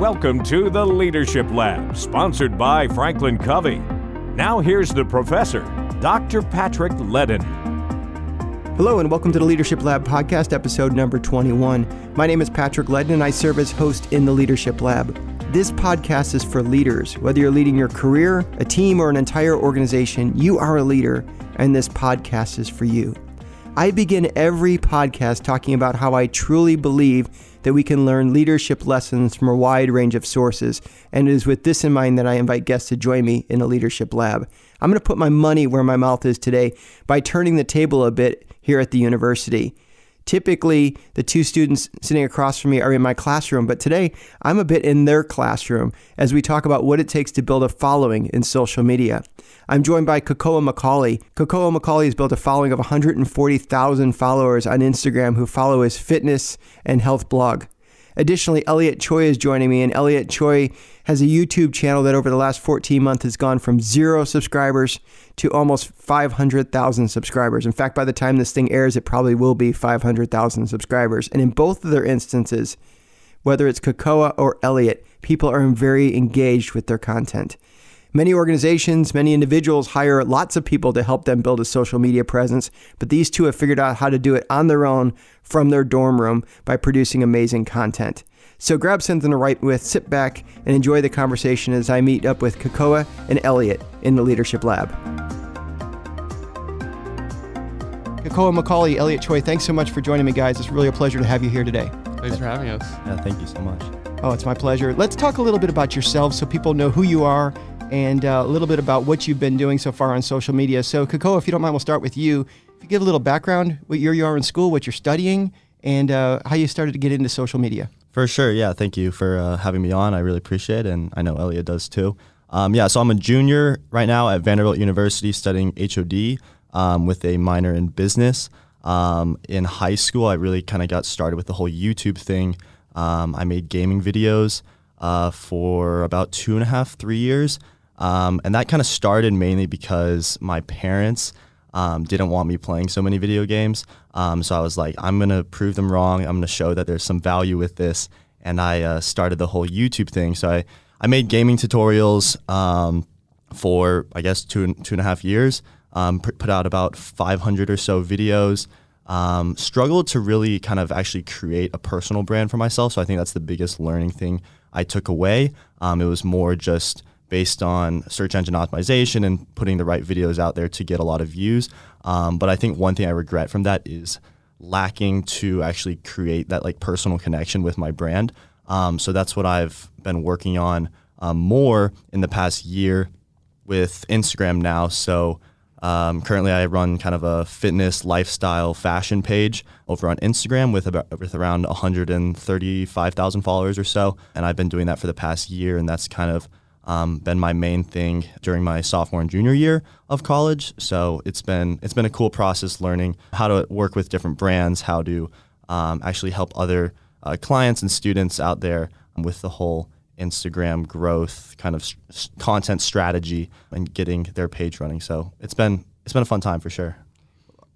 Welcome to the Leadership Lab, sponsored by Franklin Covey. Now here's the professor, Dr. Patrick Leddin. Hello and welcome to the Leadership Lab podcast, episode number 21. My name is Patrick Leddin and I serve as host in the Leadership Lab. This podcast is for leaders. Whether you're leading your career, a team, or an entire organization, you are a leader, and this podcast is for you. I begin every podcast talking about how I truly believe that we can learn leadership lessons from a wide range of sources, and it is with this in mind that I invite guests to join me in the Leadership Lab. I'm going to put my money where my mouth is today by turning the table a bit here at the university. Typically, the two students sitting across from me are in my classroom, but today I'm a bit in their classroom as we talk about what it takes to build a following in social media. I'm joined by Kekoa MacAuley. Kekoa MacAuley has built a following of 140,000 followers on Instagram who follow his fitness and health blog. Additionally, Elliot Choy is joining me, and Elliot Choy has a YouTube channel that over the last 14 months has gone from 0 subscribers to almost 500,000 subscribers. In fact, by the time this thing airs, it probably will be 500,000 subscribers. And in both of their instances, whether it's Kekoa or Elliot, people are very engaged with their content. Many organizations, many individuals hire lots of people to help them build a social media presence, but these two have figured out how to do it on their own from their dorm room by producing amazing content. So grab something to write with, sit back, and enjoy the conversation as I meet up with Kekoa and Elliot in the Leadership Lab. Kekoa MacAuley, Elliot Choy, thanks so much for joining me, guys. It's really a pleasure to have you here today. Thanks for having us. Yeah, thank you so much. Oh, it's my pleasure. Let's talk a little bit about yourselves so people know who you are and a little bit about what you've been doing so far on social media. So Kekoa, if you don't mind, we'll start with you. If you give a little background, what year you are in school, what you're studying, and how you started to get into social media. For sure, yeah. Thank you for having me on. I really appreciate it, and I know Elliot does too. So I'm a junior right now at Vanderbilt University studying HOD with a minor in business. In high school, I really kind of got started with the whole YouTube thing. I made gaming videos for about 2.5, 3 years. And that kind of started mainly because my parents didn't want me playing so many video games. So I was like, I'm going to prove them wrong. I'm going to show that there's some value with this. And I started the whole YouTube thing. So I made gaming tutorials for, I guess, 2.5 years, put out about 500 or so videos. Struggled to really kind of actually create a personal brand for myself. So I think that's the biggest learning thing I took away. It was more just based on search engine optimization and putting the right videos out there to get a lot of views. But I think one thing I regret from that is lacking to actually create that like personal connection with my brand. So that's what I've been working on more in the past year with Instagram now. So currently I run kind of a fitness, lifestyle, fashion page over on Instagram with around 135,000 followers or so. And I've been doing that for the past year, and that's kind of been my main thing during my sophomore and junior year of college. So it's been a cool process learning how to work with different brands, how to actually help other clients and students out there with the whole Instagram growth kind of content strategy and getting their page running. So it's been a fun time for sure.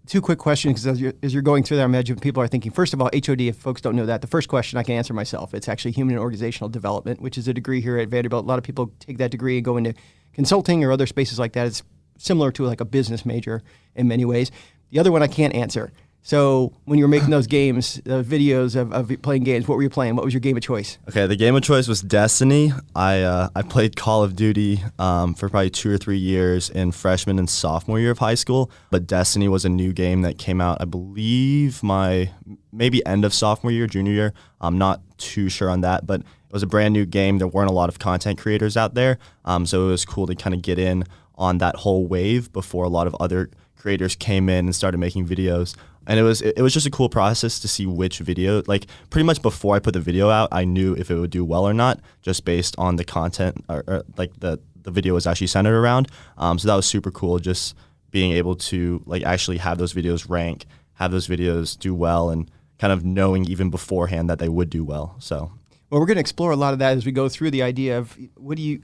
Two quick questions, because as you're going through there, I imagine people are thinking, first of all, HOD, if folks don't know that, the first question I can answer myself. It's actually Human and Organizational Development, which is a degree here at Vanderbilt. A lot of people take that degree and go into consulting or other spaces like that. It's similar to like a business major in many ways. The other one I can't answer. So when you were making those games, videos of playing games, what were you playing? What was your game of choice? Okay, the game of choice was Destiny. I played Call of Duty for probably 2 or 3 years in freshman and sophomore year of high school. But Destiny was a new game that came out, I believe, my maybe end of sophomore year, junior year. I'm not too sure on that, but it was a brand new game. There weren't a lot of content creators out there, so it was cool to kind of get in on that whole wave before a lot of other creators came in and started making videos. And it was just a cool process to see which video, like pretty much before I put the video out, I knew if it would do well or not, just based on the content or like the video was actually centered around. So that was super cool, just being able to like actually have those videos rank, have those videos do well, and kind of knowing even beforehand that they would do well. So, well, we're going to explore a lot of that as we go through the idea of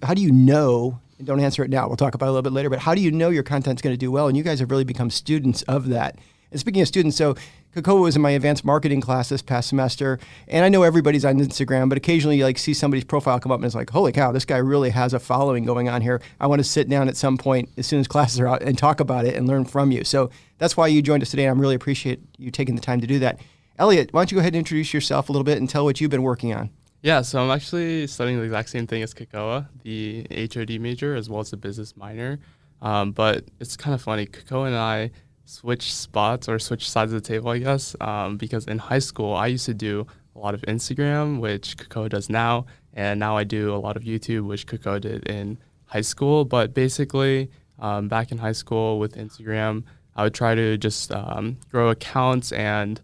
how do you know, and don't answer it now, we'll talk about it a little bit later, but how do you know your content's going to do well? And you guys have really become students of that. And speaking of students, so Kekoa was in my advanced marketing class this past semester, and I know everybody's on Instagram, but occasionally you like see somebody's profile come up and it's like, holy cow, this guy really has a following going on here. I want to sit down at some point as soon as classes are out and talk about it and learn from you. So that's why you joined us today. I really appreciate you taking the time to do that. Elliot, why don't you go ahead and introduce yourself a little bit and tell what you've been working on? Yeah, so I'm actually studying the exact same thing as Kekoa, the HOD major as well as the business minor. But it's kind of funny. Kekoa and I switch spots or switch sides of the table, I guess, because in high school I used to do a lot of Instagram, which Kekoa does now, and now I do a lot of YouTube, which Kekoa did in high school. But basically, back in high school with Instagram, I would try to just grow accounts, and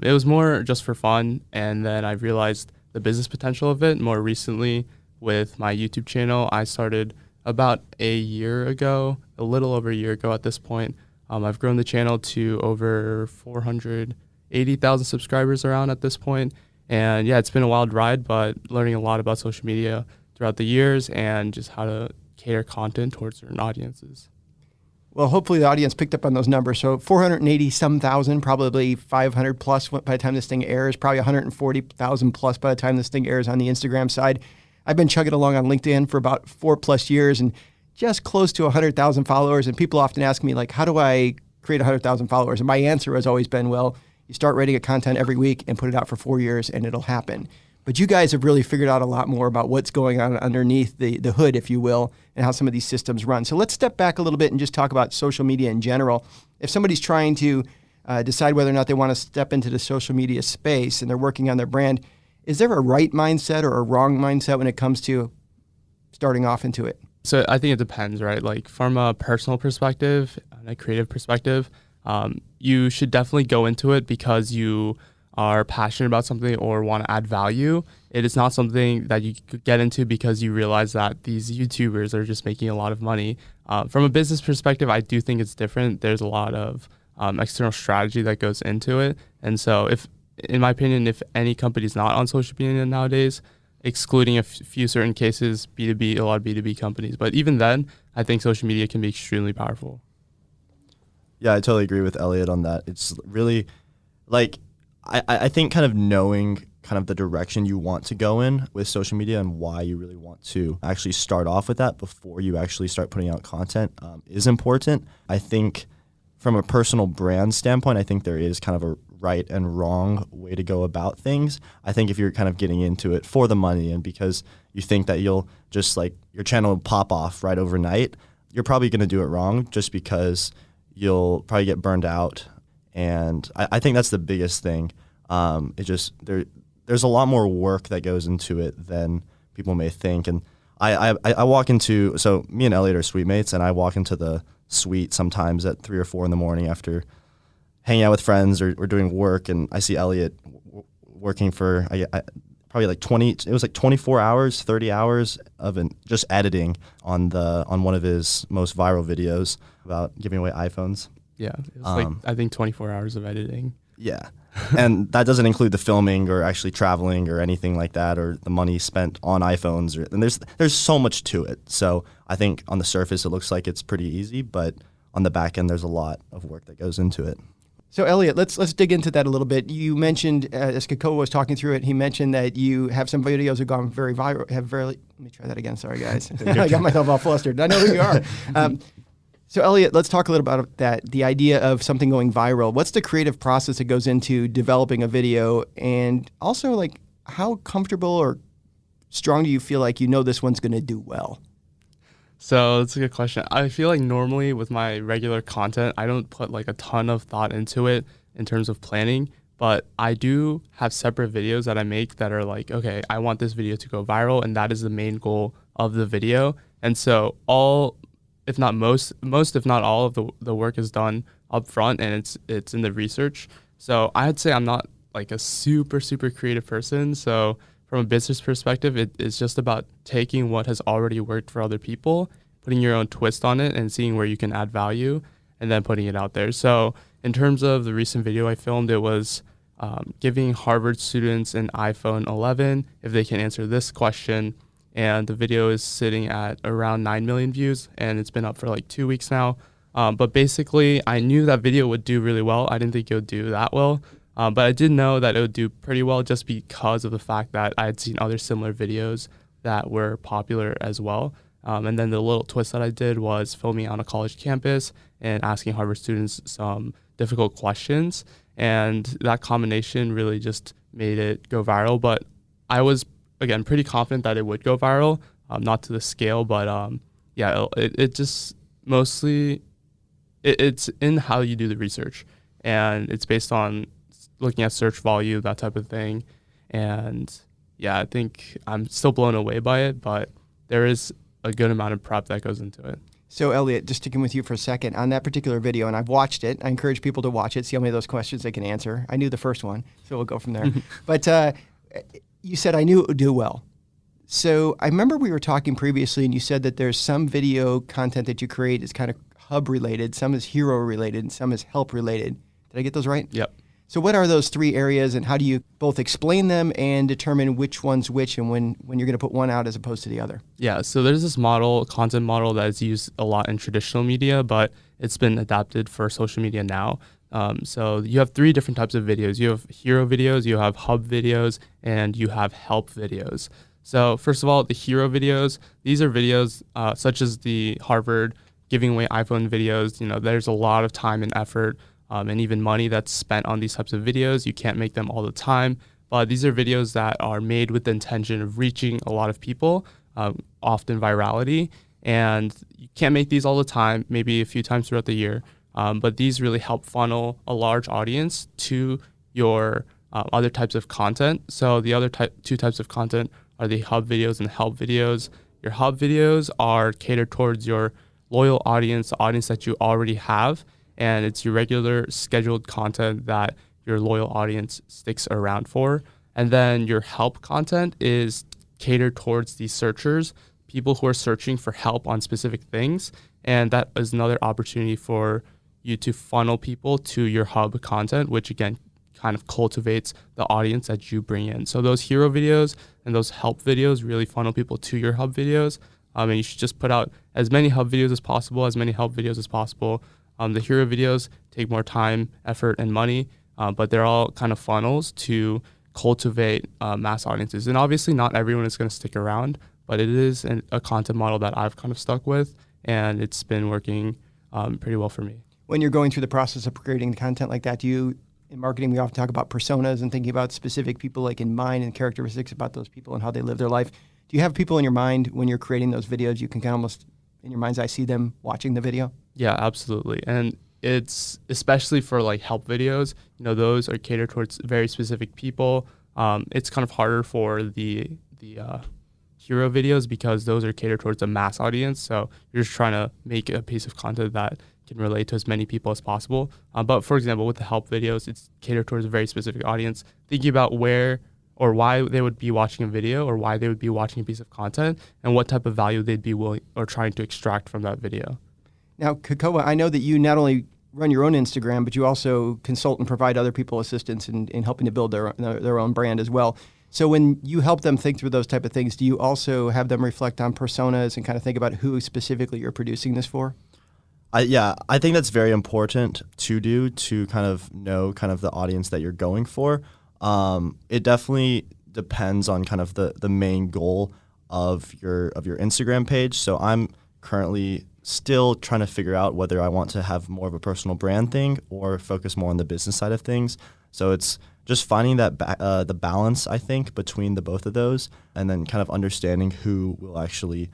it was more just for fun. And then I realized the business potential of it more recently with my YouTube channel. I started about a year ago, a little over a year ago at this point. I've grown the channel to over 480,000 subscribers around at this point. And yeah, it's been a wild ride, but learning a lot about social media throughout the years and just how to cater content towards certain audiences. Well, hopefully the audience picked up on those numbers. So 480-some thousand, probably 500 plus by the time this thing airs, probably 140,000 plus by the time this thing airs on the Instagram side. I've been chugging along on LinkedIn for about 4+ years and just close to 100,000 followers. And people often ask me, like, how do I create 100,000 followers? And my answer has always been, well, you start writing a content every week and put it out for 4 years and it'll happen. But you guys have really figured out a lot more about what's going on underneath the hood, if you will, and how some of these systems run. So let's step back a little bit and just talk about social media in general. If somebody's trying to decide whether or not they want to step into the social media space and they're working on their brand, is there a right mindset or a wrong mindset when it comes to starting off into it? So I think it depends, right? Like from a personal perspective and a creative perspective, you should definitely go into it because you are passionate about something or want to add value. It is not something that you could get into because you realize that these YouTubers are just making a lot of money. From a business perspective, I do think it's different. There's a lot of external strategy that goes into it. And so in my opinion, if any company is not on social media nowadays, excluding a few certain cases, B2B, a lot of B2B companies. But even then, I think social media can be extremely powerful. Yeah, I totally agree with Elliot on that. It's really like, I think kind of knowing kind of the direction you want to go in with social media and why you really want to actually start off with that before you actually start putting out content is important. I think from a personal brand standpoint, I think there is kind of a right and wrong way to go about things. I think if you're kind of getting into it for the money and because you think that you'll just like your channel will pop off right overnight, you're probably going to do it wrong just because you'll probably get burned out. And I think that's the biggest thing. There's a lot more work that goes into it than people may think. And I walk into, so me and Elliot are suite mates, and I walk into the suite sometimes at 3 or 4 in the morning after hanging out with friends or doing work, and I see Elliot working for probably like 24 hours, 30 hours of just editing on one of his most viral videos about giving away iPhones. Yeah, it was I think 24 hours of editing. Yeah, and that doesn't include the filming or actually traveling or anything like that, or the money spent on iPhones. And there's so much to it. So I think on the surface it looks like it's pretty easy, but on the back end there's a lot of work that goes into it. So Elliot, let's dig into that a little bit. You mentioned, as Kekoa was talking through it, he mentioned that you have some videos that have gone very viral. Let me try that again. Sorry, guys. I got myself all flustered. I know who you are. So Elliot, let's talk a little about that, the idea of something going viral. What's the creative process that goes into developing a video? And also, like, how comfortable or strong do you feel like you know this one's going to do well? So that's a good question. I feel like normally with my regular content, I don't put like a ton of thought into it in terms of planning, but I do have separate videos that I make that are like, okay, I want this video to go viral, and that is the main goal of the video. And so if not most, if not all of the work is done up front, and it's in the research. So I'd say I'm not like a super creative person. So from a business perspective, it's just about taking what has already worked for other people, putting your own twist on it, and seeing where you can add value, and then putting it out there. So in terms of the recent video I filmed, it was giving Harvard students an iPhone 11 if they can answer this question. And the video is sitting at around 9 million views, and it's been up for like 2 weeks now. But basically, I knew that video would do really well. I didn't think it would do that well. But I did know that it would do pretty well just because of the fact that I had seen other similar videos that were popular as well. And then the little twist that I did was filming on a college campus and asking Harvard students some difficult questions. And that combination really just made it go viral. But I was, again, pretty confident that it would go viral, not to the scale, but it just mostly, it's in how you do the research. And it's based on looking at search volume, that type of thing. And yeah, I think I'm still blown away by it, but there is a good amount of prep that goes into it. So Elliot, just sticking with you for a second, on that particular video, and I've watched it, I encourage people to watch it, see how many of those questions they can answer. I knew the first one, so we'll go from there. But you said I knew it would do well. So I remember we were talking previously, and you said that there's some video content that you create is kind of hub related, some is hero related, and some is help related. Did I get those right? Yep. So what are those three areas, and how do you both explain them and determine which one's which, and when you're going to put one out as opposed to the other? Yeah, so there's this content model that is used a lot in traditional media, but it's been adapted for social media now. So you have three different types of videos. You have hero videos, you have hub videos, and you have help videos. So first of all, the hero videos, these are videos such as the Harvard giving away iPhone videos. There's a lot of time and effort and even money that's spent on these types of videos. You can't make them all the time, but these are videos that are made with the intention of reaching a lot of people, often virality. And you can't make these all the time, maybe a few times throughout the year, but these really help funnel a large audience to your other types of content. So the other two types of content are the hub videos and the help videos. Your hub videos are catered towards your loyal audience, the audience that you already have, and it's your regular scheduled content that your loyal audience sticks around for. And then your help content is catered towards the searchers, people who are searching for help on specific things. And that is another opportunity for you to funnel people to your hub content, which again, kind of cultivates the audience that you bring in. So those hero videos and those help videos really funnel people to your hub videos. And you should just put out as many hub videos as possible, as many help videos as possible. The hero videos take more time, effort, and money, but they're all kind of funnels to cultivate mass audiences. And obviously not everyone is going to stick around, but it is a content model that I've kind of stuck with, and it's been working pretty well for me. When you're going through the process of creating content like that, in marketing, we often talk about personas and thinking about specific people like in mind and characteristics about those people and how they live their life. Do you have people in your mind when you're creating those videos, you can kind of almost, in your mind's eye, see them watching the video? Yeah, absolutely. And it's especially for like help videos, those are catered towards very specific people. It's kind of harder for the hero videos because those are catered towards a mass audience. So you're just trying to make a piece of content that can relate to as many people as possible. But for example, with the help videos, it's catered towards a very specific audience, thinking about where or why they would be watching a video or why they would be watching a piece of content and what type of value they'd be willing or trying to extract from that video. Now, Kekoa, I know that you not only run your own Instagram, but you also consult and provide other people assistance in helping to build their own brand as well. So when you help them think through those type of things, do you also have them reflect on personas and kind of think about who specifically you're producing this for? I think that's very important to do, to kind of know kind of the audience that you're going for. It definitely depends on kind of the main goal of your Instagram page. So I'm currently still trying to figure out whether I want to have more of a personal brand thing or focus more on the business side of things. So it's just finding that the balance, I think, between the both of those, and then kind of understanding who will actually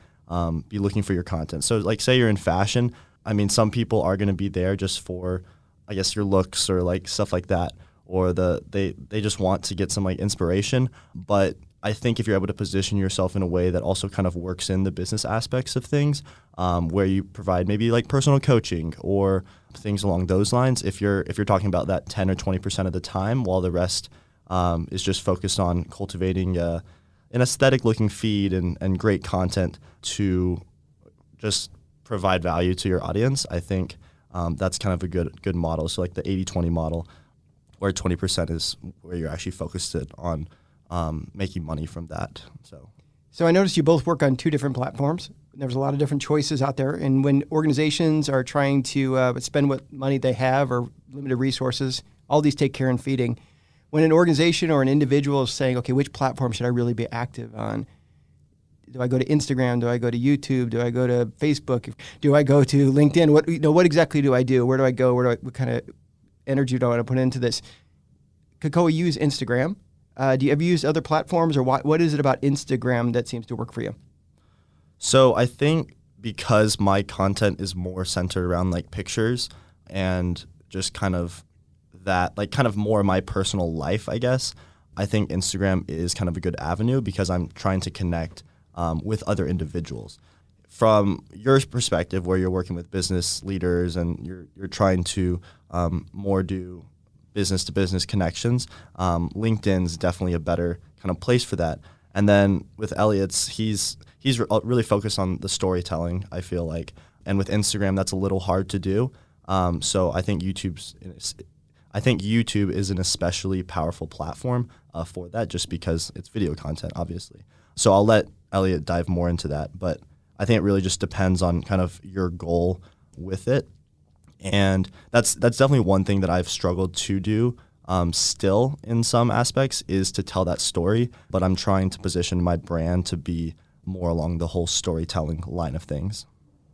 be looking for your content. So like say you're in fashion, I mean, some people are going to be there just for, I guess, your looks or like stuff like that, or they just want to get some like inspiration. But I think if you're able to position yourself in a way that also kind of works in the business aspects of things, where you provide maybe like personal coaching or things along those lines, if you're talking about that 10 or 20% of the time, while the rest is just focused on cultivating an aesthetic looking feed and great content to just provide value to your audience, I think that's kind of a good model. So like the 80-20 model, where 20% is where you're actually focused on making money from that. So I noticed you both work on two different platforms. There's a lot of different choices out there. And when organizations are trying to spend what money they have or limited resources, all these take care in feeding. When an organization or an individual is saying, okay, which platform should I really be active on? Do I go to Instagram? Do I go to YouTube? Do I go to Facebook? Do I go to LinkedIn? What exactly do I do? Where do I go? What kind of energy do I want to put into this? Kekoa, you use Instagram. Have you used other platforms, or what is it about Instagram that seems to work for you? So I think because my content is more centered around like pictures and just kind of that, like kind of more my personal life, I guess, I think Instagram is kind of a good avenue because I'm trying to connect with other individuals. From your perspective, where you're working with business leaders and you're trying to more do business-to-business connections, LinkedIn's definitely a better kind of place for that. And then with Elliot's, he's really focused on the storytelling, I feel like. And with Instagram, that's a little hard to do. So I think YouTube is an especially powerful platform for that, just because it's video content, obviously. So I'll let Elliot dive more into that. But I think it really just depends on kind of your goal with it. And that's definitely one thing that I've struggled to do still in some aspects, is to tell that story. But I'm trying to position my brand to be more along the whole storytelling line of things.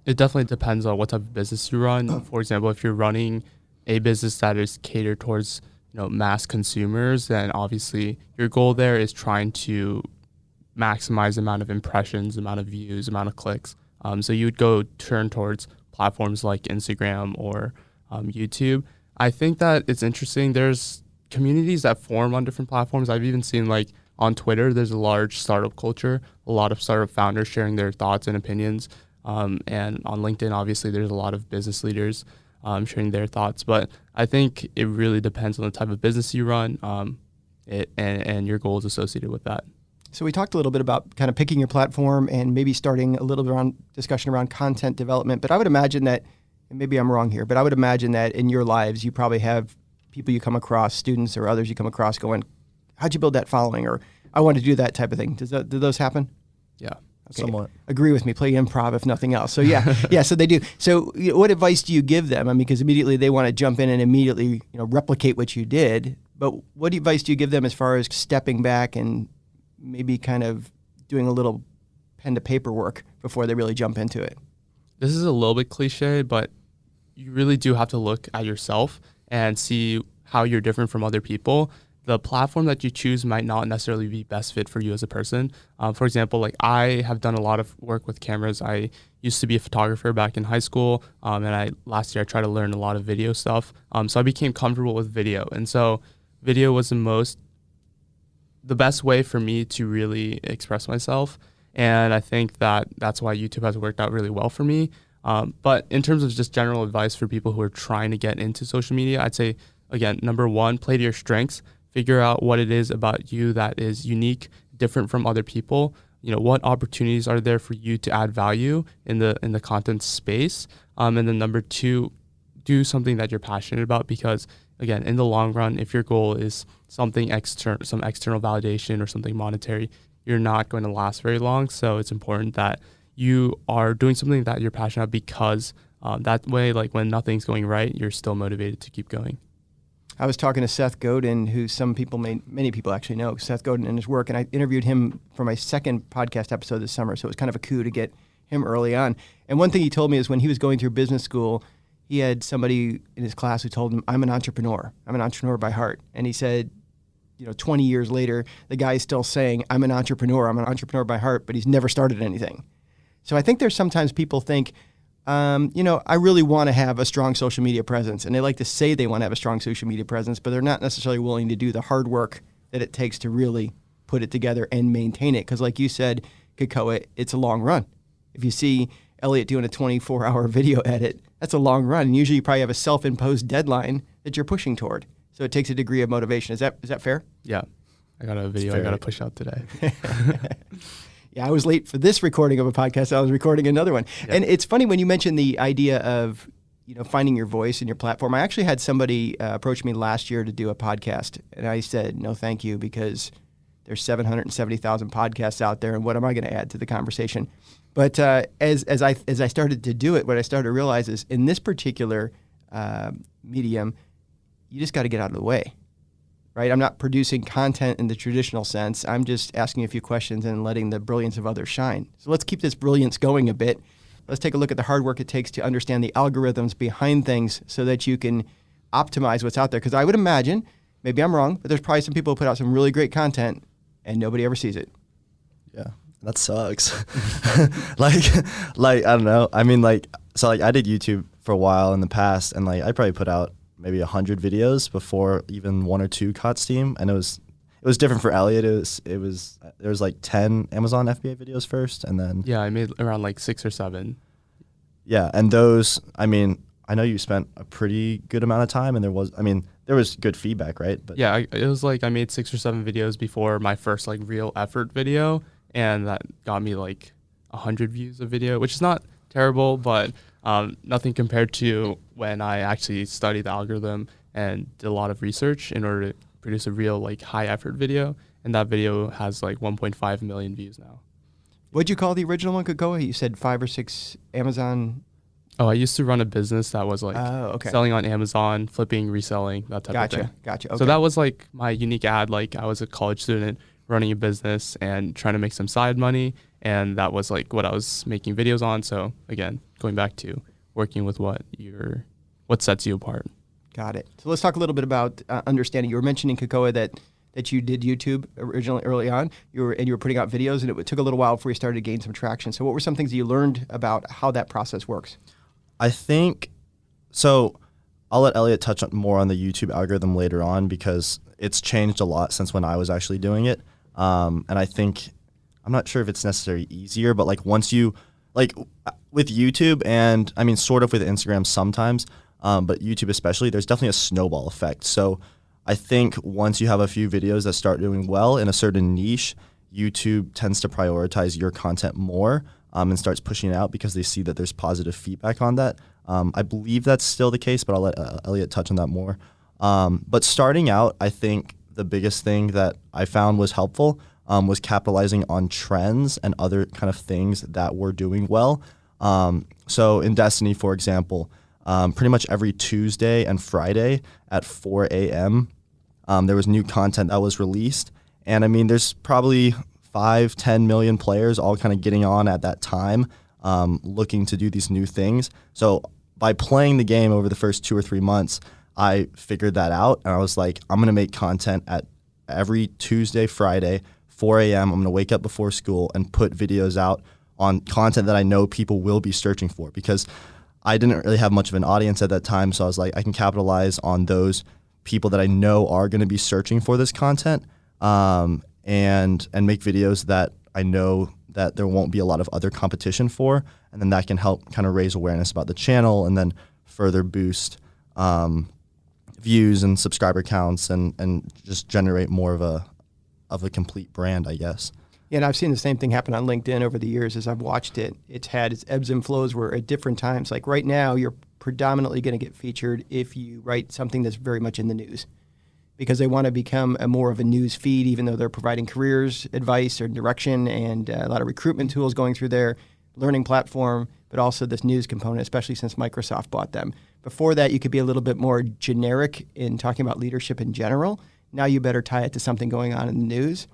It definitely depends on what type of business you run. For example, if you're running a business that is catered towards mass consumers, then obviously your goal there is trying to maximize the amount of impressions, the amount of views, amount of clicks. So you would go turn towards platforms like Instagram or YouTube. I think that it's interesting. There's communities that form on different platforms. I've even seen like on Twitter, there's a large startup culture, a lot of startup founders sharing their thoughts and opinions. And on LinkedIn, obviously, there's a lot of business leaders sharing their thoughts. But I think it really depends on the type of business you run and your goals associated with that. So we talked a little bit about kind of picking your platform and maybe starting a little bit around discussion around content development. But I would imagine that, and maybe I'm wrong here, but I would imagine that in your lives, you probably have people you come across, students or others you come across going, how'd you build that following? Or I want to do that type of thing. Do those happen? Yeah. Okay. Somewhat. Agree with me. Play improv if nothing else. So yeah, so they do. So what advice do you give them? I mean, because immediately they want to jump in and immediately replicate what you did. But what advice do you give them as far as stepping back and maybe kind of doing a little pen to paper work before they really jump into it? This is a little bit cliche, but you really do have to look at yourself and see how you're different from other people. The platform that you choose might not necessarily be best fit for you as a person. For example, like I have done a lot of work with cameras. I used to be a photographer back in high school, and last year I tried to learn a lot of video stuff. So I became comfortable with video, and so video was the best way for me to really express myself. And I think that's why YouTube has worked out really well for me. But in terms of just general advice for people who are trying to get into social media, I'd say, again, number one, play to your strengths. Figure out what it is about you that is unique, different from other people. What opportunities are there for you to add value in the content space. And then number two, do something that you're passionate about, because again, in the long run, if your goal is something external, some external validation or something monetary, you're not going to last very long. So it's important that you are doing something that you're passionate about, because that way, like when nothing's going right, you're still motivated to keep going. I was talking to Seth Godin, who many people actually know, Seth Godin and his work, and I interviewed him for my second podcast episode this summer, so it was kind of a coup to get him early on. And one thing he told me is when he was going through business school, he had somebody in his class who told him, I'm an entrepreneur by heart. And he said, 20 years later, the guy is still saying, I'm an entrepreneur by heart, but he's never started anything. So I think there's sometimes people think, I really want to have a strong social media presence. And they like to say they want to have a strong social media presence, but they're not necessarily willing to do the hard work that it takes to really put it together and maintain it. Because like you said, Kekoa, it's a long run. If you see Elliot doing a 24-hour video edit, that's a long run. And usually you probably have a self-imposed deadline that you're pushing toward. So it takes a degree of motivation. Is that fair? Yeah. I got a video I got to push out today. Yeah, I was late for this recording of a podcast. I was recording another one. Yeah. And it's funny when you mentioned the idea of, finding your voice and your platform. I actually had somebody approach me last year to do a podcast, and I said, no, thank you, because There's 770,000 podcasts out there, and what am I going to add to the conversation? But as I started to do it, what I started to realize is in this particular medium, you just got to get out of the way, right? I'm not producing content in the traditional sense. I'm just asking a few questions and letting the brilliance of others shine. So let's keep this brilliance going a bit. Let's take a look at the hard work it takes to understand the algorithms behind things so that you can optimize what's out there. Because I would imagine, maybe I'm wrong, but there's probably some people who put out some really great content and nobody ever sees it. Yeah, that sucks. like I don't know. I mean, so I did YouTube for a while in the past, and I probably put out maybe 100 videos before even 1 or 2 caught steam, and it was different for Elliot. There was 10 Amazon FBA videos first, and then Yeah, I made around 6 or 7. Yeah, and those, I mean, I know you spent a pretty good amount of time, and there was good feedback, right? But Yeah, it was I made 6 or 7 videos before my first real effort video, and that got me 100 views a video, which is not terrible, but nothing compared to when I actually studied the algorithm and did a lot of research in order to produce a real high effort video, and that video has 1.5 million views now. What'd you call the original one, Kekoa? You said 5 or 6 Amazon. Oh, I used to run a business that was okay. selling on Amazon, flipping, reselling, that type of thing. Gotcha. Okay. So that was my unique ad. I was a college student running a business and trying to make some side money, and that was what I was making videos on. So again, going back to working with what sets you apart. Got it. So let's talk a little bit about understanding. You were mentioning, Kekoa, that you did YouTube originally early on. You were putting out videos, and it took a little while before you started to gain some traction. So what were some things that you learned about how that process works? I think, so I'll let Elliot touch more on the YouTube algorithm later on because it's changed a lot since when I was actually doing it. And I think, I'm not sure if it's necessarily easier, but once you, with YouTube and I mean, sort of with Instagram sometimes, but YouTube especially, there's definitely a snowball effect. So I think once you have a few videos that start doing well in a certain niche, YouTube tends to prioritize your content more. And starts pushing it out because they see that there's positive feedback on that. I believe that's still the case, but I'll let Elliot touch on that more. But starting out, I think the biggest thing that I found was helpful was capitalizing on trends and other kind of things that were doing well. So in Destiny, for example, pretty much every Tuesday and Friday at 4 a.m., there was new content that was released. And I mean, there's probably 5-10 million players all kind of getting on at that time, looking to do these new things. So by playing the game over the first 2 or 3 months, I figured that out, and I was like, I'm going to make content at every Tuesday, Friday, 4 a.m. I'm going to wake up before school and put videos out on content that I know people will be searching for, because I didn't really have much of an audience at that time. So I was like, I can capitalize on those people that I know are going to be searching for this content, and make videos that I know that there won't be a lot of other competition for, and then that can help kind of raise awareness about the channel and then further boost views and subscriber counts and just generate more of a complete brand, I guess. Yeah, and I've seen the same thing happen on LinkedIn over the years as I've watched it. It's had its ebbs and flows where at different times, like right now, you're predominantly going to get featured if you write something that's very much in the news, because they want to become more of a news feed, even though they're providing careers advice or direction and a lot of recruitment tools going through their learning platform, but also this news component, especially since Microsoft bought them. Before that, you could be a little bit more generic in talking about leadership in general. Now you better tie it to something going on in the news.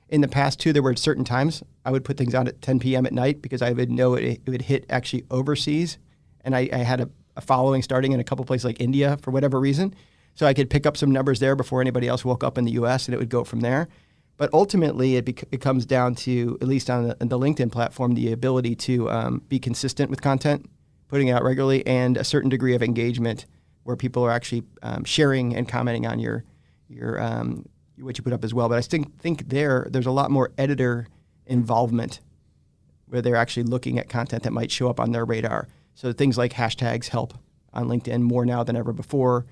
In the past, too, there were certain times I would put things on at 10 p.m. at night because I would know it would hit actually overseas. And I had a following starting in a couple places like India for whatever reason. So I could pick up some numbers there before anybody else woke up in the U.S., and it would go from there. But ultimately, it comes down to, at least on the LinkedIn platform, the ability to be consistent with content, putting it out regularly, and a certain degree of engagement where people are actually sharing and commenting on your what you put up as well. But I still think there's a lot more editor involvement where they're actually looking at content that might show up on their radar. So things like hashtags help on LinkedIn more now than ever before.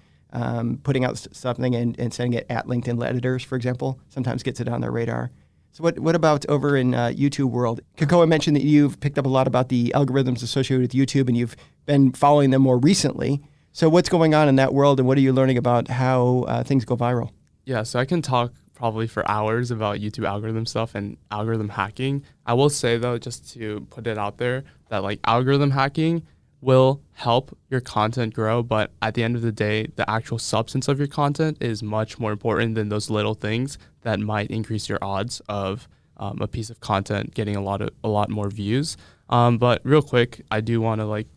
Putting out something and sending it at LinkedIn editors, for example, sometimes gets it on their radar. So what about over in YouTube world? Kekoa mentioned that you've picked up a lot about the algorithms associated with YouTube, and you've been following them more recently. So what's going on in that world, and what are you learning about how things go viral? Yeah, so I can talk probably for hours about YouTube algorithm stuff and algorithm hacking. I will say though, just to put it out there, that like algorithm hacking will help your content grow, but at the end of the day, the actual substance of your content is much more important than those little things that might increase your odds of a piece of content getting a lot more views. But real quick, I do want to like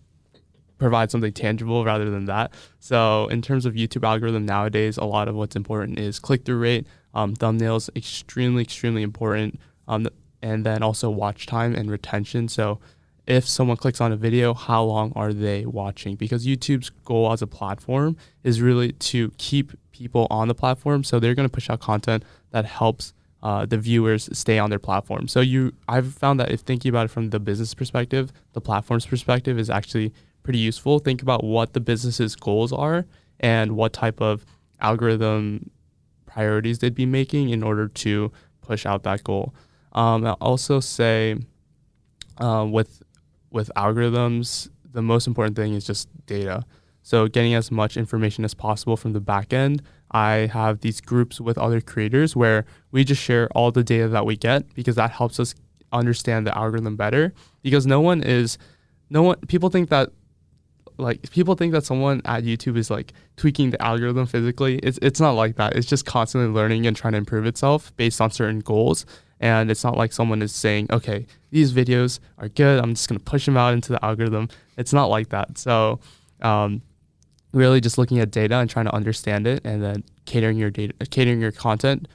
provide something tangible rather than that. So in terms of YouTube algorithm nowadays, a lot of what's important is click-through rate, thumbnails, extremely important, and then also watch time and retention. So if someone clicks on a video, how long are they watching? Because YouTube's goal as a platform is really to keep people on the platform. So they're going to push out content that helps the viewers stay on their platform. So I've found that if thinking about it from the business perspective, the platform's perspective is actually pretty useful. Think about what the business's goals are and what type of algorithm priorities they'd be making in order to push out that goal. I'll also say with algorithms, the most important thing is just data. So getting as much information as possible from the back end. I have these groups with other creators where we just share all the data that we get, because that helps us understand the algorithm better. Because people think that someone at YouTube is like tweaking the algorithm physically. It's not like that. It's just constantly learning and trying to improve itself based on certain goals. And it's not like someone is saying, okay, these videos are good, I'm just going to push them out into the algorithm. It's not like that. So really just looking at data and trying to understand it, and then catering your content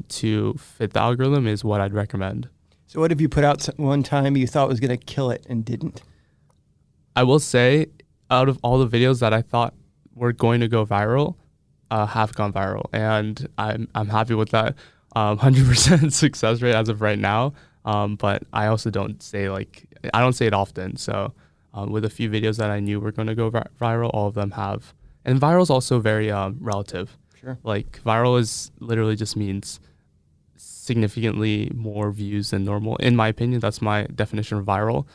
to fit the algorithm is what I'd recommend. So what have you put out one time you thought was going to kill it and didn't? I will say, out of all the videos that I thought were going to go viral, have gone viral, and I'm happy with that 100% success rate as of right now. But I also don't say it often. So with a few videos that I knew were going to go viral, all of them have. And viral is also very relative. Sure. Like viral is literally just means significantly more views than normal. In my opinion, that's my definition of viral.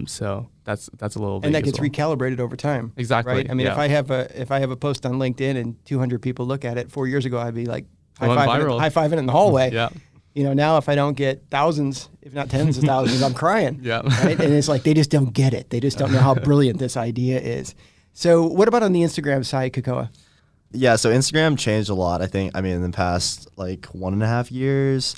So that's a little bit. And that gets recalibrated over time. Exactly. Right. I mean, yeah. if I have a post on LinkedIn and 200 people look at it, 4 years ago I'd be like viral. high-fiving it in the hallway. Yeah. You know, now if I don't get thousands, if not tens of thousands, I'm crying. Yeah. Right? And it's like they just don't get it. They just don't know how brilliant this idea is. So what about on the Instagram side, Kekoa? Yeah, so Instagram changed a lot, I think. I mean, in the past, 1.5 years.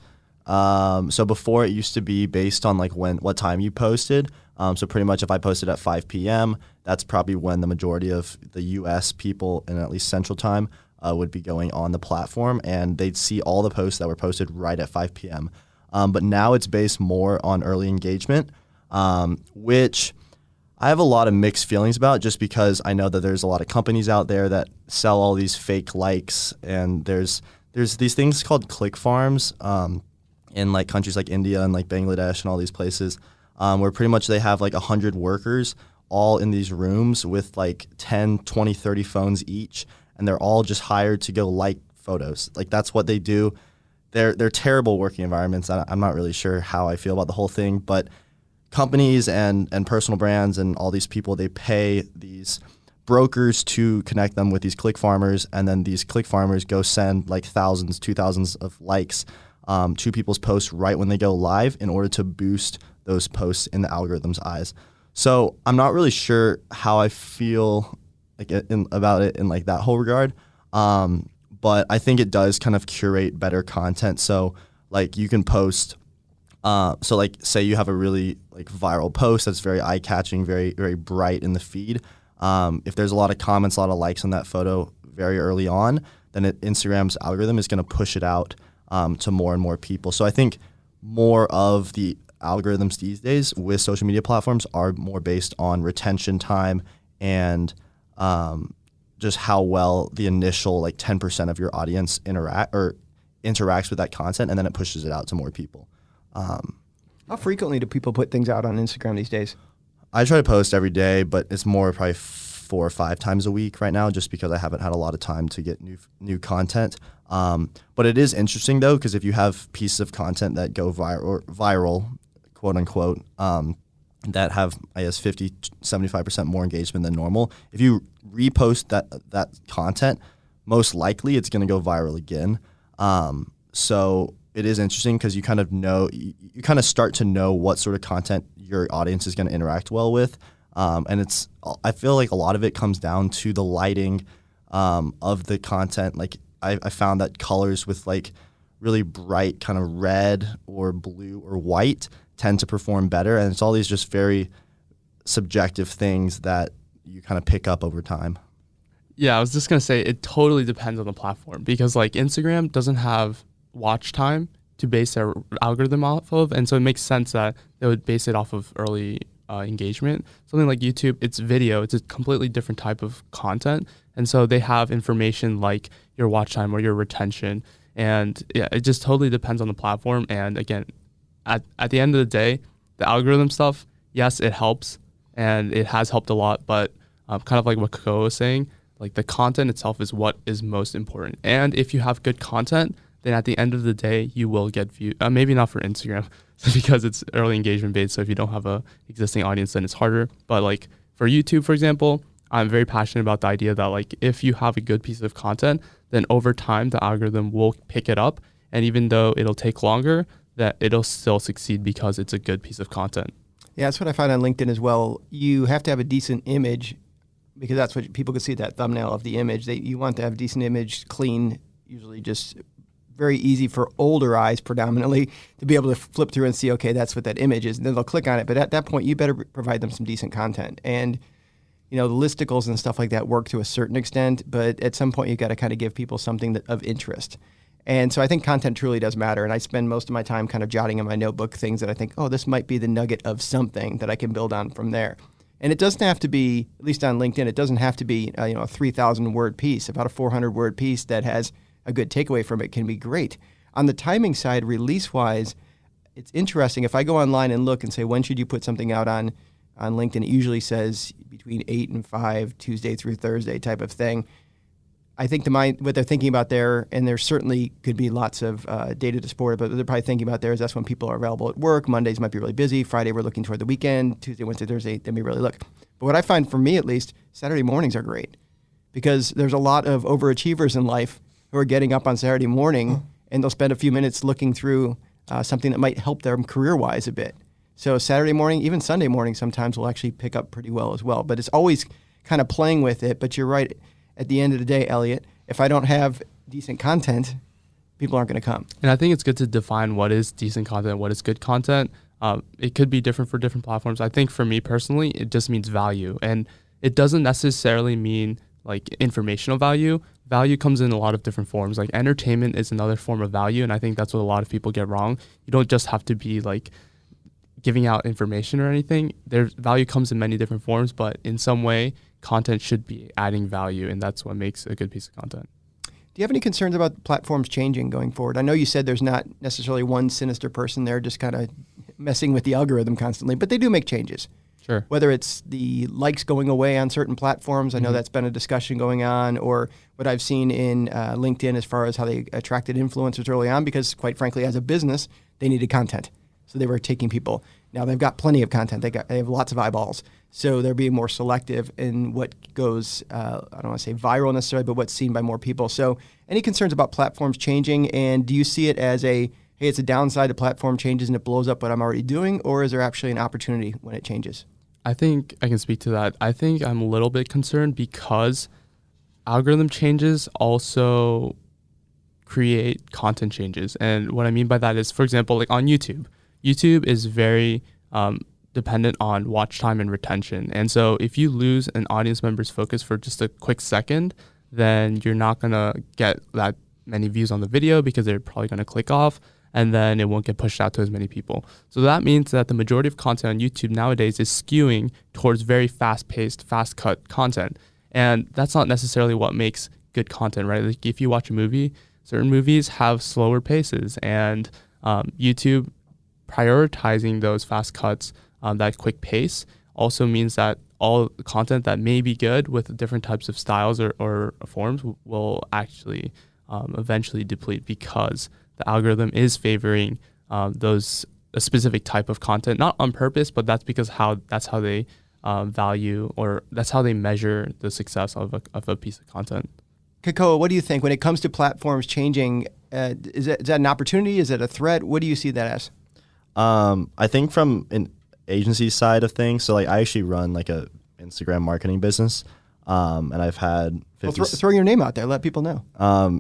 So before, it used to be based on, what time you posted. So pretty much if I posted at 5 p.m., that's probably when the majority of the U.S. people, in at least Central Time, would be going on the platform, and they'd see all the posts that were posted right at 5 p.m. But now it's based more on early engagement, which I have a lot of mixed feelings about, just because I know that there's a lot of companies out there that sell all these fake likes, and there's these things called click farms in countries like India and Bangladesh and all these places, where pretty much they have 100 workers all in these rooms with 10, 20, 30 phones each, and they're all just hired to go like photos. That's what they do. They're terrible working environments. I'm not really sure how I feel about the whole thing, but companies and personal brands and all these people, they pay these brokers to connect them with these click farmers, and then these click farmers go send thousands, 2,000s of likes to people's posts right when they go live in order to boost those posts in the algorithm's eyes. So I'm not really sure how I feel about it in that whole regard. But I think it does kind of curate better content. So you can post, say you have a really viral post that's very eye-catching, very, very bright in the feed. If there's a lot of comments, a lot of likes on that photo very early on, then Instagram's algorithm is going to push it out to more and more people. So I think more of the algorithms these days with social media platforms are more based on retention time and just how well the initial 10% of your audience interacts with that content, and then it pushes it out to more people. How frequently do people put things out on Instagram these days? I try to post every day, but it's more probably 4 or 5 times a week right now, just because I haven't had a lot of time to get new content. But it is interesting though, because if you have pieces of content that go viral, quote unquote, that have, I guess, 50, 75% more engagement than normal, if you repost that content, most likely it's going to go viral again. So it is interesting because you kind of know, you kind of start to know what sort of content your audience is going to interact well with. And I feel like a lot of it comes down to the lighting of the content. Like I found that colors with like really bright kind of red or blue or white tend to perform better. And it's all these just very subjective things that you kind of pick up over time. Yeah, I was just going to say it totally depends on the platform, because like Instagram doesn't have watch time to base their algorithm off of. And so it makes sense that they would base it off of early engagement. Something like YouTube, it's video. It's a completely different type of content. And so they have information like your watch time or your retention. And yeah, it just totally depends on the platform. And again, at the end of the day, the algorithm stuff, yes, it helps and it has helped a lot. But kind of like what Kekoa was saying, like the content itself is what is most important. And if you have good content, then at the end of the day, you will get views. Maybe not for Instagram because it's early engagement based. So if you don't have a existing audience, then it's harder. But like for YouTube, for example, I'm very passionate about the idea that like if you have a good piece of content, then over time the algorithm will pick it up. And even though it'll take longer, that it'll still succeed because it's a good piece of content. Yeah, that's what I find on LinkedIn as well. You have to have a decent image because that's what people can see, that thumbnail of the image. You want to have a decent image, clean, usually just very easy for older eyes predominantly to be able to flip through and see, okay, that's what that image is. And then they'll click on it. But at that point, you better provide them some decent content. And, the listicles and stuff like that work to a certain extent. But at some point, you got to kind of give people something of interest. And so I think content truly does matter. And I spend most of my time kind of jotting in my notebook things that I think, oh, this might be the nugget of something that I can build on from there. And it doesn't have to be, at least on LinkedIn, it doesn't have to be a 3,000 word piece. About a 400 word piece that has a good takeaway from it can be great. On the timing side, release-wise, it's interesting. If I go online and look and say, when should you put something out on LinkedIn, it usually says between 8 and 5, Tuesday through Thursday type of thing. I think what they're thinking about there, and there certainly could be lots of data to support it, but they're probably thinking about there is that's when people are available at work. Mondays might be really busy. Friday, we're looking toward the weekend. Tuesday, Wednesday, Thursday, then we really look. But what I find for me, at least, Saturday mornings are great because there's a lot of overachievers in life who are getting up on Saturday morning and they'll spend a few minutes looking through something that might help them career-wise a bit. So Saturday morning, even Sunday morning, sometimes will actually pick up pretty well as well. But it's always kind of playing with it. But you're right. At the end of the day, Elliot, if I don't have decent content, people aren't going to come. And I think it's good to define what is decent content, what is good content. It could be different for different platforms. I think for me personally, it just means value. And it doesn't necessarily mean like informational value. Value comes in a lot of different forms. Like entertainment is another form of value. And I think that's what a lot of people get wrong. You don't just have to be like giving out information or anything. There's value comes in many different forms, but in some way, content should be adding value, and that's what makes a good piece of content. Do you have any concerns about platforms changing going forward? I know you said there's not necessarily one sinister person there just kind of messing with the algorithm constantly, but they do make changes. Sure. Whether it's the likes going away on certain platforms, I know that's been a discussion going on, or what I've seen in LinkedIn as far as how they attracted influencers early on, because quite frankly, as a business, they needed content. So they were taking people. Now they've got plenty of content. They have lots of eyeballs. So they're being more selective in what goes, I don't want to say viral necessarily, but what's seen by more people. So any concerns about platforms changing? And do you see it as hey, it's a downside to platform changes and it blows up what I'm already doing? Or is there actually an opportunity when it changes? I think I can speak to that. I think I'm a little bit concerned because algorithm changes also create content changes. And what I mean by that is, for example, like on YouTube. YouTube is very dependent on watch time and retention. And so if you lose an audience member's focus for just a quick second, then you're not going to get that many views on the video because they're probably going to click off, and then it won't get pushed out to as many people. So that means that the majority of content on YouTube nowadays is skewing towards very fast-paced, fast-cut content. And that's not necessarily what makes good content, right? Like if you watch a movie, certain movies have slower paces, and YouTube prioritizing those fast cuts, that quick pace, also means that all content that may be good with different types of styles or forms will actually eventually deplete because the algorithm is favoring a specific type of content, not on purpose, but that's because that's how they value, or that's how they measure the success of a piece of content. Kekoa, what do you think when it comes to platforms changing? Is that an opportunity? Is it a threat? What do you see that as? I think from an agency side of things, so like I actually run like a Instagram marketing business, and I've had 50 Throw your name out there. Let people know.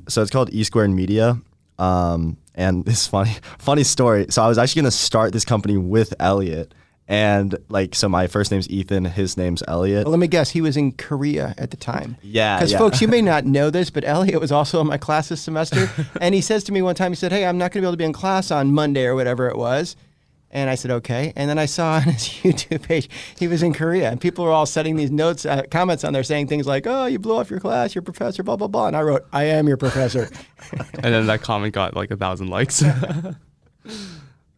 So it's called E Squared Media, and this funny story. So I was actually going to start this company with Elliot, and like so my first name's Ethan, his name's Elliot. Well, let me guess. He was in Korea at the time. Yeah, Because folks, you may not know this, but Elliot was also in my class this semester, and he says to me one time, he said, "Hey, I'm not going to be able to be in class on Monday or whatever it was." And I said, okay. And then I saw on his YouTube page, he was in Korea. And people were all setting these notes, comments on there saying things like, oh, you blew off your class, your professor, blah, blah, blah. And I wrote, I am your professor. And then that comment got like 1,000 likes.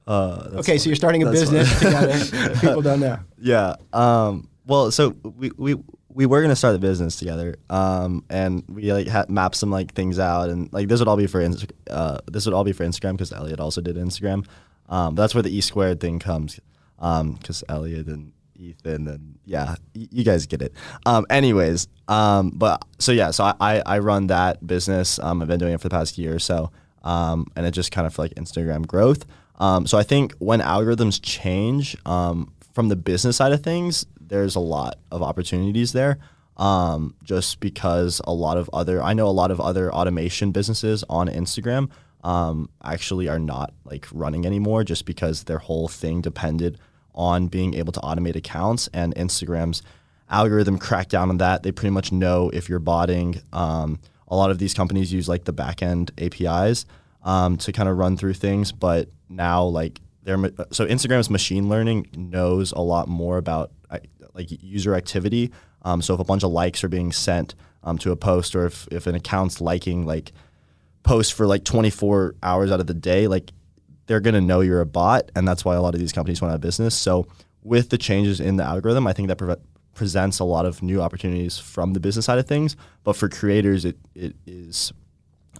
Okay, so you're starting a business together. People don't know. Yeah. Well, so we were gonna start the business together, and we like mapped some like things out, and like this would all be for Instagram because Elliot also did Instagram. That's where the E Squared thing comes, because Elliot and Ethan and yeah, you guys get it. Anyways, but so yeah, so I run that business. I've been doing it for the past year or so, and it just kind of for like Instagram growth. So I think when algorithms change, from the business side of things, there's a lot of opportunities there. Just because I know a lot of other automation businesses on Instagram actually are not like running anymore just because their whole thing depended on being able to automate accounts, and Instagram's algorithm cracked down on that. They pretty much know if you're botting. A lot of these companies use like the back-end APIs to kind of run through things, but now like so Instagram's machine learning knows a lot more about like user activity. So if a bunch of likes are being sent to a post, or if an account's liking like post for like 24 hours out of the day, like they're going to know you're a bot, and that's why a lot of these companies went out of business. So with the changes in the algorithm, I think that presents a lot of new opportunities from the business side of things, but for creators it is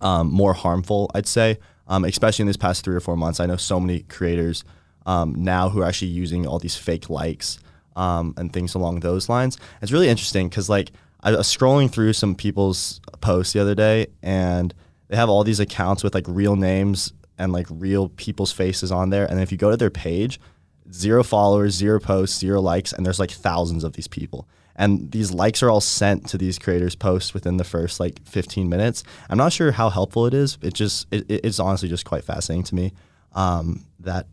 more harmful, I'd say, especially in this past 3 or 4 months. I know so many creators now who are actually using all these fake likes and things along those lines. It's really interesting because like I was scrolling through some people's posts the other day, and they have all these accounts with like real names and like real people's faces on there. And if you go to their page, 0 followers, 0 posts, 0 likes, and there's like thousands of these people. And these likes are all sent to these creators' posts within the first like 15 minutes. I'm not sure how helpful it is. It's honestly just quite fascinating to me that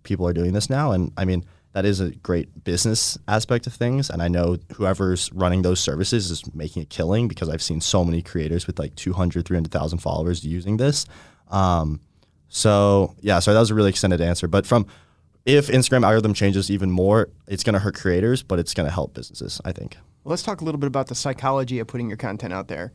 people are doing this now. And I mean, that is a great business aspect of things. And I know whoever's running those services is making a killing, because I've seen so many creators with like 200, 300,000 followers using this. So that was a really extended answer. But if Instagram algorithm changes even more, it's going to hurt creators, but it's going to help businesses, I think. Well, let's talk a little bit about the psychology of putting your content out there.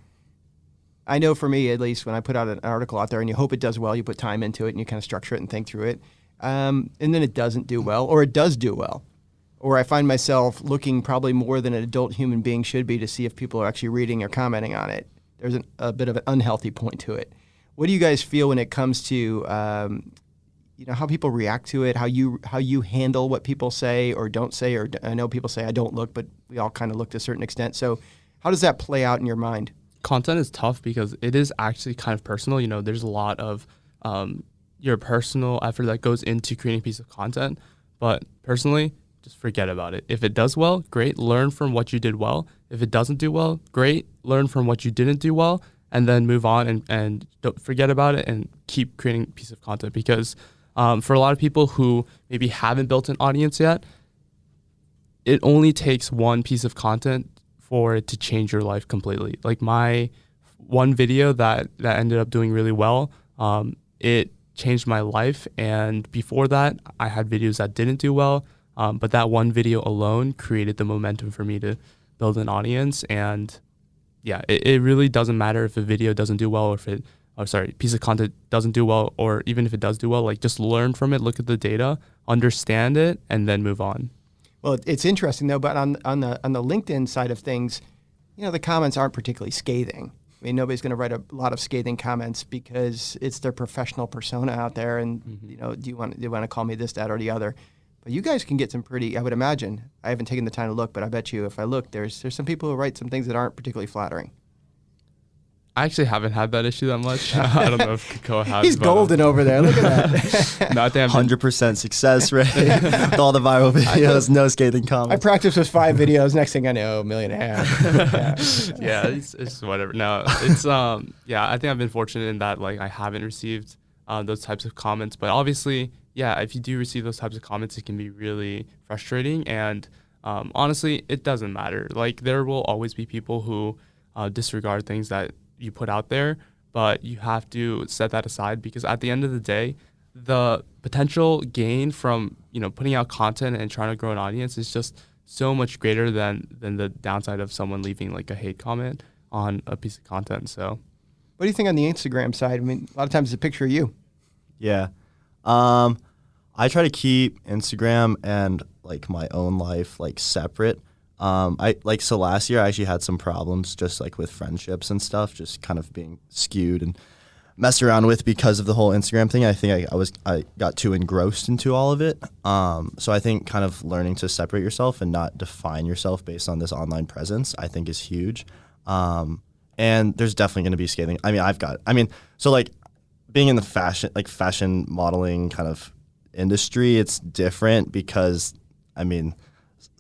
I know for me, at least, when I put out an article out there and you hope it does well, you put time into it and you kind of structure it and think through it. And then it doesn't do well, or it does do well. Or I find myself looking probably more than an adult human being should be to see if people are actually reading or commenting on it. There's a bit of an unhealthy point to it. What do you guys feel when it comes to how people react to it, how you handle what people say or don't say? Or I know people say I don't look, but we all kind of look to a certain extent. So how does that play out in your mind? Content is tough because it is actually kind of personal. You know, there's a lot of your personal effort that goes into creating a piece of content. But personally, just forget about it. If it does well, great. Learn from what you did well. If it doesn't do well, great. Learn from what you didn't do well, and then move on and don't forget about it and keep creating a piece of content. Because for a lot of people who maybe haven't built an audience yet, it only takes one piece of content for it to change your life completely. Like my one video that ended up doing really well, it changed my life. And before that, I had videos that didn't do well, but that one video alone created the momentum for me to build an audience. And yeah, it really doesn't matter if a video doesn't do well, or if piece of content doesn't do well, or even if it does do well, like just learn from it, look at the data, understand it, and then move on. Well, it's interesting though, but on the LinkedIn side of things, the comments aren't particularly scathing. I mean, nobody's going to write a lot of scathing comments because it's their professional persona out there, and do you want to call me this, that, or the other? But you guys can get some pretty. I would imagine. I haven't taken the time to look, but I bet you if I look, there's some people who write some things that aren't particularly flattering. I actually haven't had that issue that much. I don't know if Kekoa has. He's golden over there. Look at that. No, I think I've been- 100% success rate with all the viral videos, no scathing I comments. practiced with 5 videos. Next thing I know, 1.5 million. yeah, it's whatever. No, it's yeah, I think I've been fortunate in that like I haven't received those types of comments, but obviously, yeah, if you do receive those types of comments, it can be really frustrating. And honestly, it doesn't matter. Like there will always be people who disregard things that you put out there, but you have to set that aside because at the end of the day, the potential gain from putting out content and trying to grow an audience is just so much greater than the downside of someone leaving like a hate comment on a piece of content. So What do you think on the Instagram side? I mean, a lot of times it's a picture of you. Yeah. I try to keep Instagram and like my own life like separate. So last year I actually had some problems just like with friendships and stuff, just kind of being skewed and messed around with because of the whole Instagram thing. I think I got too engrossed into all of it. So I think kind of learning to separate yourself and not define yourself based on this online presence, I think is huge. And there's definitely going to be scathing. So like being in the fashion modeling kind of industry, it's different because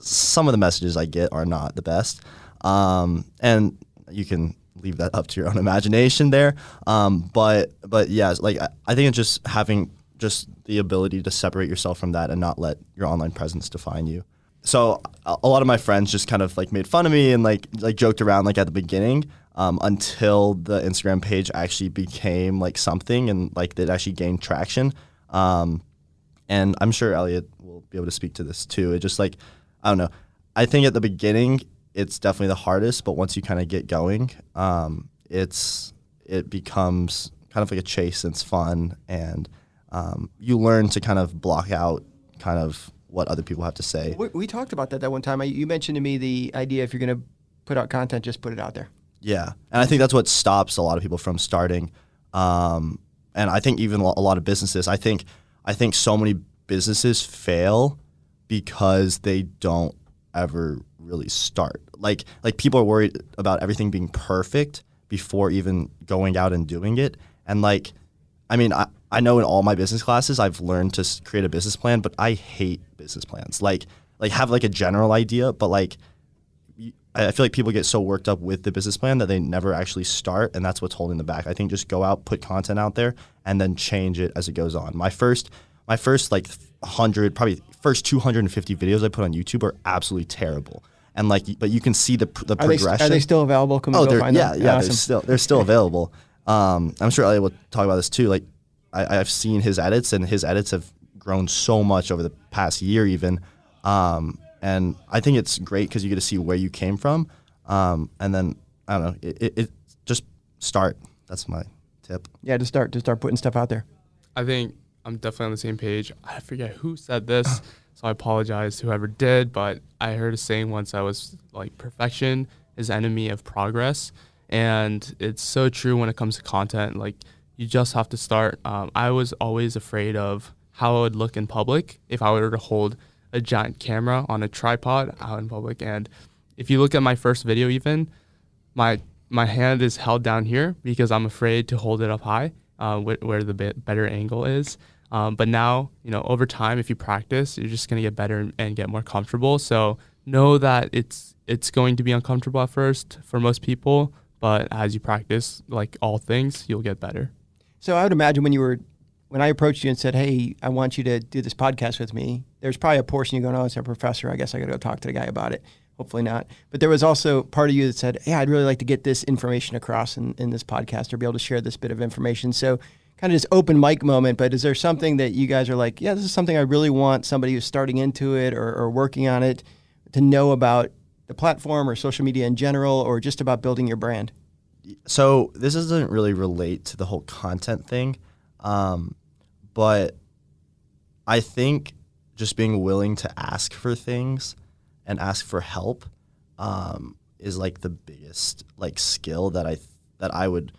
some of the messages I get are not the best. And you can leave that up to your own imagination there. But yeah, like I think it's just having just the ability to separate yourself from that and not let your online presence define you. So a lot of my friends just kind of like made fun of me and like joked around like at the beginning, until the Instagram page actually became like something and like it actually gained traction. And I'm sure Elliot will be able to speak to this too. It just like, I don't know. I think at the beginning, it's definitely the hardest, but once you kind of get going, it becomes kind of like a chase and it's fun. And you learn to kind of block out kind of what other people have to say. We talked about that one time. You mentioned to me the idea if you're going to put out content, just put it out there. Yeah. And I think that's what stops a lot of people from starting. And I think even a lot of businesses, I think so many businesses fail because they don't ever really start. Like people are worried about everything being perfect before even going out and doing it. And I know in all my business classes, I've learned to create a business plan, but I hate business plans. Like have like a general idea, but like I feel like people get so worked up with the business plan that they never actually start, and that's what's holding them back. I think just go out, put content out there, and then change it as it goes on. My first like 100, probably first 250 videos I put on YouTube are absolutely terrible. And but you can see the progression. Are they still available? Can we go find them? Yeah, Awesome. they're still available. I'm sure Elliot will talk about this too. Like I've seen his edits, and his edits have grown so much over the past year even. And I think it's great because you get to see where you came from. And then I don't know, it just start. That's my tip. Yeah, to start putting stuff out there. I think I'm definitely on the same page. I forget who said this, so I apologize to whoever did, but I heard a saying once that was like, perfection is enemy of progress. And it's so true when it comes to content. Like, you just have to start. I was always afraid of how I would look in public if I were to hold a giant camera on a tripod out in public. And if you look at my first video even, my hand is held down here because I'm afraid to hold it up high. Where the better angle is. But now, over time, if you practice, you're just going to get better and get more comfortable. So know that it's going to be uncomfortable at first for most people, but as you practice, like all things, you'll get better. So I would imagine when I approached you and said, hey, I want you to do this podcast with me, there's probably a portion you going, oh, it's a professor. I guess I got to go talk to the guy about it. Hopefully not. But there was also part of you that said, hey, I'd really like to get this information across in this podcast or be able to share this bit of information. So kind of this open mic moment, but is there something that you guys are like, yeah, this is something I really want somebody who's starting into it or working on it to know about the platform or social media in general or just about building your brand? So this doesn't really relate to the whole content thing, but I think just being willing to ask for things and ask for help is like the biggest like skill that I would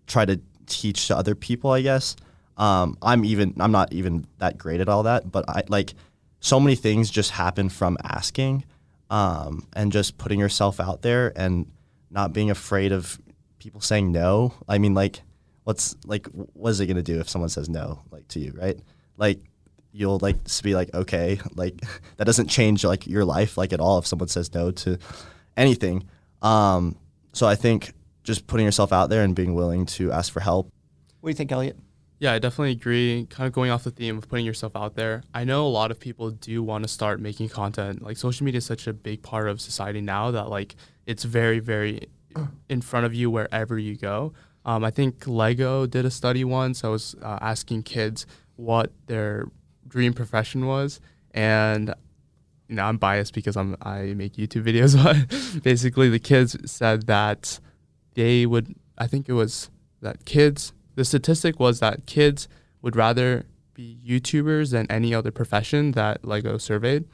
try to teach to other people, I guess. I'm not even that great at all that, but I like so many things just happen from asking and just putting yourself out there and not being afraid of people saying no. I mean, like, what is it going to do if someone says no, like, to you, right? Like, you'll, like, be like, okay, like, that doesn't change, like, your life, like, at all if someone says no to anything. So I think just putting yourself out there and being willing to ask for help. What do you think, Elliot? Yeah, I definitely agree. Kind of going off the theme of putting yourself out there. I know a lot of people do want to start making content. Like, social media is such a big part of society now that, like, it's very, very in front of you wherever you go. I think Lego did a study once. I was asking kids what their dream profession was, and I'm biased because I make YouTube videos, but basically the kids said that they would. I think it was that kids. The statistic was that kids would rather be YouTubers than any other profession that Lego surveyed.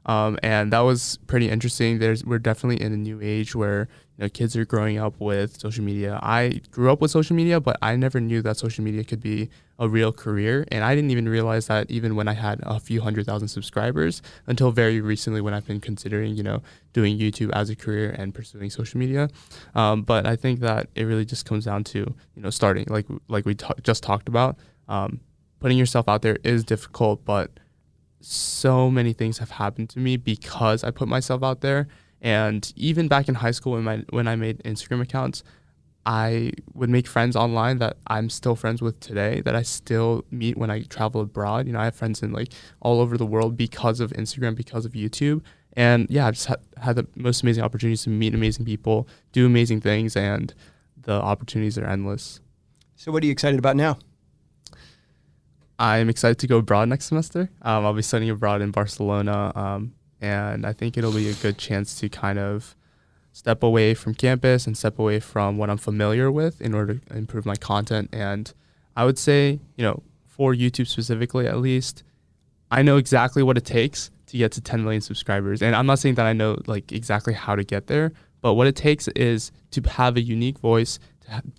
And that was pretty interesting. We're definitely in a new age where kids are growing up with social media. I grew up with social media, but I never knew that social media could be a real career. And I didn't even realize that even when I had a few 100,000 subscribers until very recently when I've been considering, doing YouTube as a career and pursuing social media. But I think that it really just comes down to, starting like we just talked about. Putting yourself out there is difficult, but so many things have happened to me because I put myself out there. And even back in high school when I made Instagram accounts, I would make friends online that I'm still friends with today, that I still meet when I travel abroad. I have friends in like all over the world because of Instagram, because of YouTube. And yeah, I've just had the most amazing opportunities to meet amazing people, do amazing things, and the opportunities are endless. So what are you excited about now? I'm excited to go abroad next semester. I'll be studying abroad in Barcelona, and I think it'll be a good chance to kind of step away from campus and step away from what I'm familiar with in order to improve my content. And I would say, for YouTube specifically at least, I know exactly what it takes to get to 10 million subscribers. And I'm not saying that I know like exactly how to get there, but what it takes is to have a unique voice,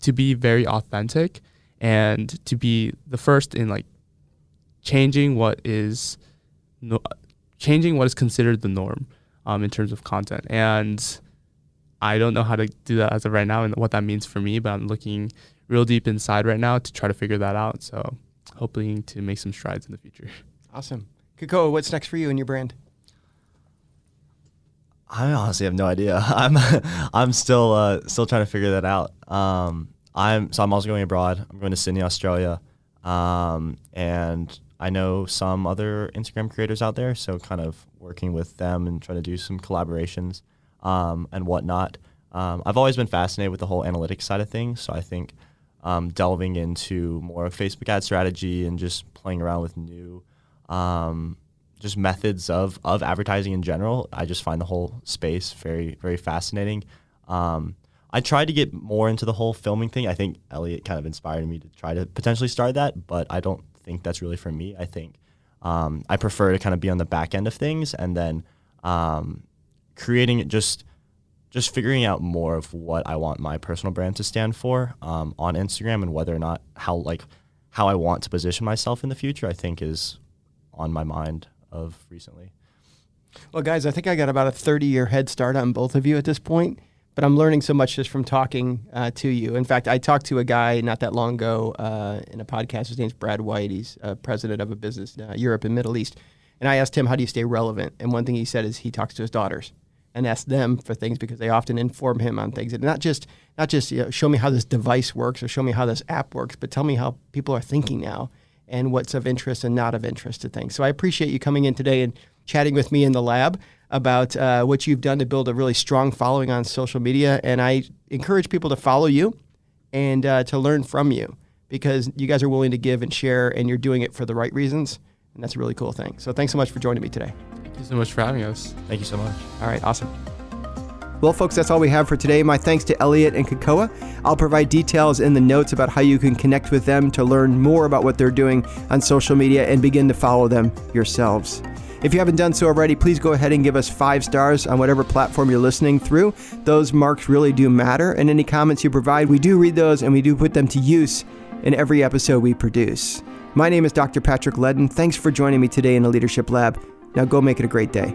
to be very authentic, and to be the first in like changing what is considered the norm in terms of content. And I don't know how to do that as of right now and what that means for me, but I'm looking real deep inside right now to try to figure that out. So hoping to make some strides in the future. Awesome. Kekoa, what's next for you and your brand? I honestly have no idea. I'm still trying to figure that out. I'm also going abroad. I'm going to Sydney, Australia, and I know some other Instagram creators out there, so kind of working with them and trying to do some collaborations and whatnot. I've always been fascinated with the whole analytics side of things, so I think delving into more of Facebook ad strategy and just playing around with new just methods of advertising in general, I just find the whole space very, very fascinating. I tried to get more into the whole filming thing. I think Elliot kind of inspired me to try to potentially start that, but I don't think that's really for me. I think I prefer to kind of be on the back end of things and then creating it, just figuring out more of what I want my personal brand to stand for on Instagram, and whether or not how I want to position myself in the future, I think is on my mind of recently. Well, guys, I think I got about a 30-year head start on both of you at this point, but I'm learning so much just from talking to you. In fact, I talked to a guy not that long ago in a podcast. His name's Brad White. He's president of a business Europe and Middle East. And I asked him, how do you stay relevant? And one thing he said is he talks to his daughters and asks them for things because they often inform him on things. And not just show me how this device works or show me how this app works, but tell me how people are thinking now and what's of interest and not of interest to things. So I appreciate you coming in today and chatting with me in the lab about what you've done to build a really strong following on social media. And I encourage people to follow you and to learn from you, because you guys are willing to give and share, and you're doing it for the right reasons. And that's a really cool thing. So thanks so much for joining me today. Thank you so much for having us. Thank you so much. All right, awesome. Well, folks, that's all we have for today. My thanks to Elliot and Kekoa. I'll provide details in the notes about how you can connect with them to learn more about what they're doing on social media and begin to follow them yourselves. If you haven't done so already, please go ahead and give us 5 stars on whatever platform you're listening through. Those marks really do matter, and any comments you provide, we do read those and we do put them to use in every episode we produce. My name is Dr. Patrick Leddin. Thanks for joining me today in the Leadership Lab. Now go make it a great day.